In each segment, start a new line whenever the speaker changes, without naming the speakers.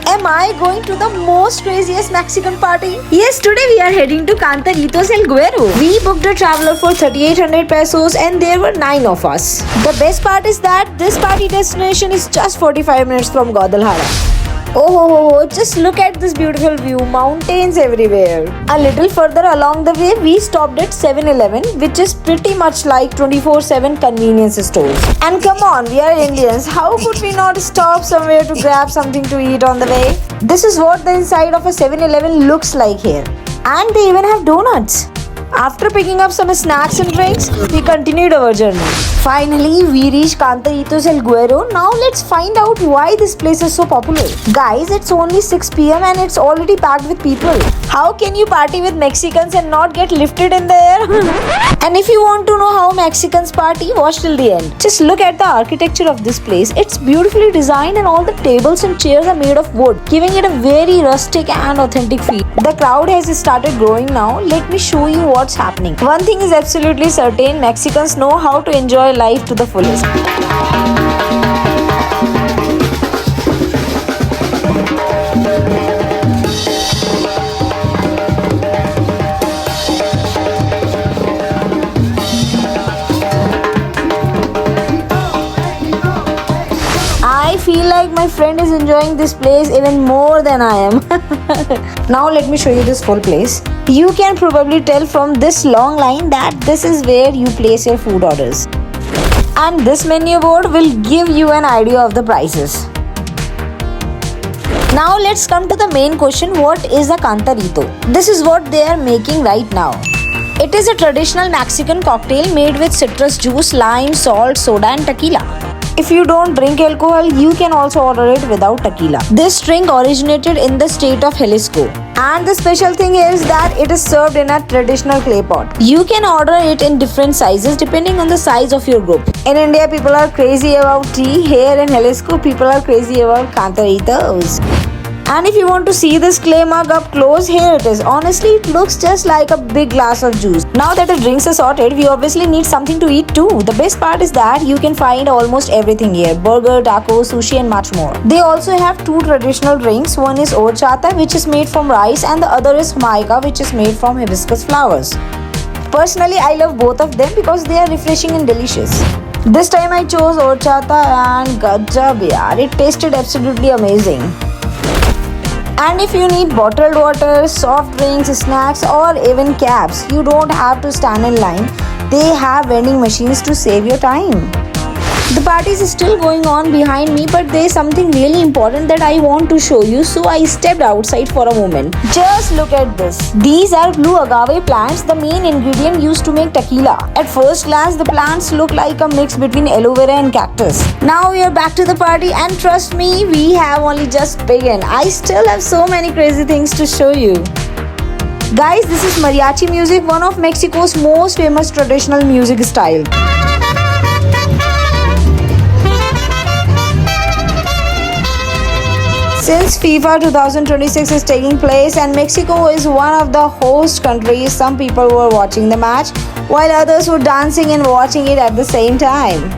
Am I going to the most craziest Mexican party? Yes, today we are heading to Cantaritos El Güero. We booked a traveler for 3,800 pesos and there were 9 of us. The best part is that this party destination is just 45 minutes from Guadalajara. Oh, just look at this beautiful view, mountains everywhere. A little further along the way, we stopped at 7-Eleven, which is pretty much like 24/7 convenience stores. And come on, we are Indians, how could we not stop somewhere to grab something to eat on the way? This is what the inside of a 7-Eleven looks like here. And they even have donuts. After picking up some snacks and drinks, we continued our journey. Finally, we reached Cantaritos El Güero. Now let's find out why this place is so popular. Guys, it's only 6 p.m. and it's already packed with people. How can you party with Mexicans and not get lifted in the air? And if you want to know how Mexicans party, watch till the end. Just look at the architecture of this place. It's beautifully designed and all the tables and chairs are made of wood, giving it a very rustic and authentic feel. The crowd has started growing now. Let me show you what's happening. One thing is absolutely certain, Mexicans know how to enjoy life to the fullest. I feel like my friend is enjoying this place even more than I am. Now let me show you this full place. You can probably tell from this long line that this is where you place your food orders. And this menu board will give you an idea of the prices. Now let's come to the main question, what is a cantarito? This is what they are making right now. It is a traditional Mexican cocktail made with citrus juice, lime, salt, soda and tequila. If you don't drink alcohol, you can also order it without tequila. This drink originated in the state of Jalisco. And the special thing is that it is served in a traditional clay pot. You can order it in different sizes depending on the size of your group. In India, people are crazy about tea. Here in Jalisco, people are crazy about cantaritos. And if you want to see this clay mug up close, here it is. Honestly, it looks just like a big glass of juice. Now that the drinks are sorted, we obviously need something to eat too. The best part is that you can find almost everything here. Burger, tacos, sushi and much more. They also have 2 traditional drinks. One is horchata, which is made from rice, and the other is jamaica, which is made from hibiscus flowers. Personally, I love both of them because they are refreshing and delicious. This time I chose horchata and gajab yaar. It tasted absolutely amazing. And if you need bottled water, soft drinks, snacks or even cabs, you don't have to stand in line. They have vending machines to save your time. The party is still going on behind me, but there is something really important that I want to show you, so I stepped outside for a moment. Just look at this. These are blue agave plants, the main ingredient used to make tequila. At first glance, the plants look like a mix between aloe vera and cactus. Now we are back to the party and trust me, we have only just begun. I still have so many crazy things to show you. Guys, this is mariachi music, one of Mexico's most famous traditional music style. Since FIFA 2026 is taking place and Mexico is one of the host countries, some people were watching the match while others were dancing and watching it at the same time.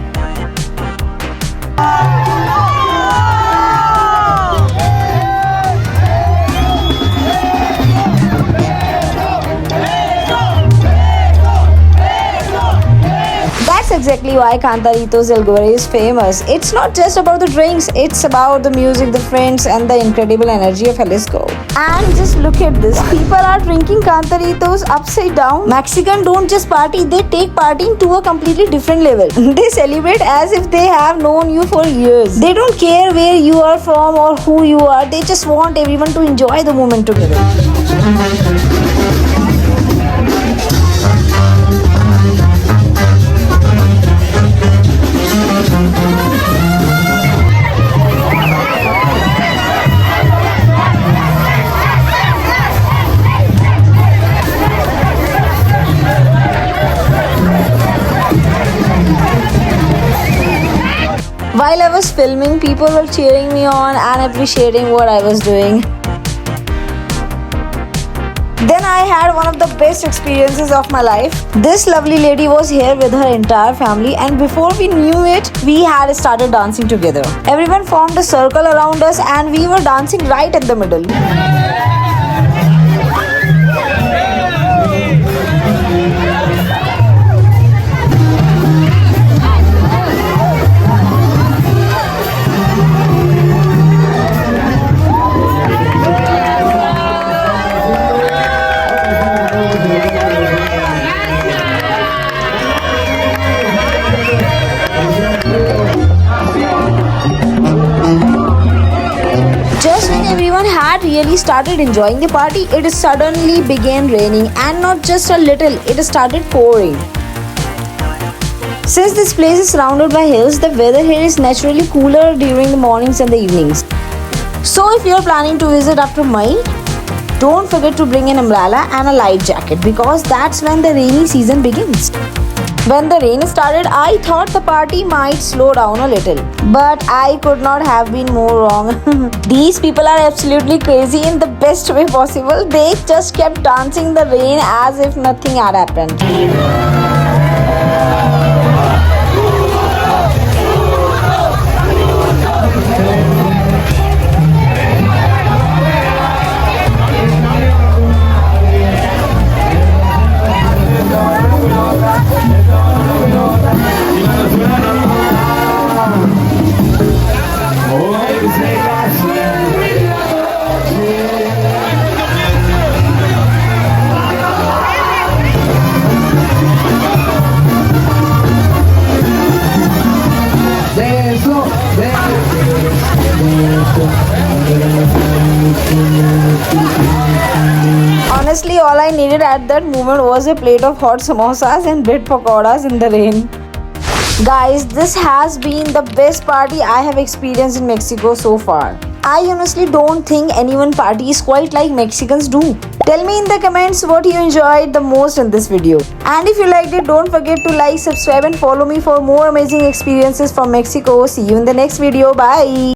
That's exactly why Cantaritos El Güero is famous. It's not just about the drinks, it's about the music, the friends and the incredible energy of Jalisco. And just look at this. People are drinking Cantaritos upside down. Mexicans don't just party, they take partying to a completely different level. They celebrate as if they have known you for years. They don't care where you are from or who you are. They just want everyone to enjoy the moment together. While I was filming, people were cheering me on and appreciating what I was doing. Then I had one of the best experiences of my life. This lovely lady was here with her entire family, and before we knew it, we had started dancing together. Everyone formed a circle around us and we were dancing right in the middle. Just when everyone had really started enjoying the party, it suddenly began raining, and not just a little, it started pouring. Since this place is surrounded by hills, the weather here is naturally cooler during the mornings and the evenings. So if you are planning to visit after May, don't forget to bring an umbrella and a light jacket because that's when the rainy season begins. When the rain started, I thought the party might slow down a little, but I could not have been more wrong. These people are absolutely crazy in the best way possible. They just kept dancing in the rain as if nothing had happened. Honestly, all I needed at that moment was a plate of hot samosas and bread pakoras in the rain. Guys, this has been the best party I have experienced in Mexico so far. I honestly don't think anyone parties quite like Mexicans do. Tell me in the comments what you enjoyed the most in this video. And if you liked it, don't forget to like, subscribe and follow me for more amazing experiences from Mexico. See you in the next video. Bye.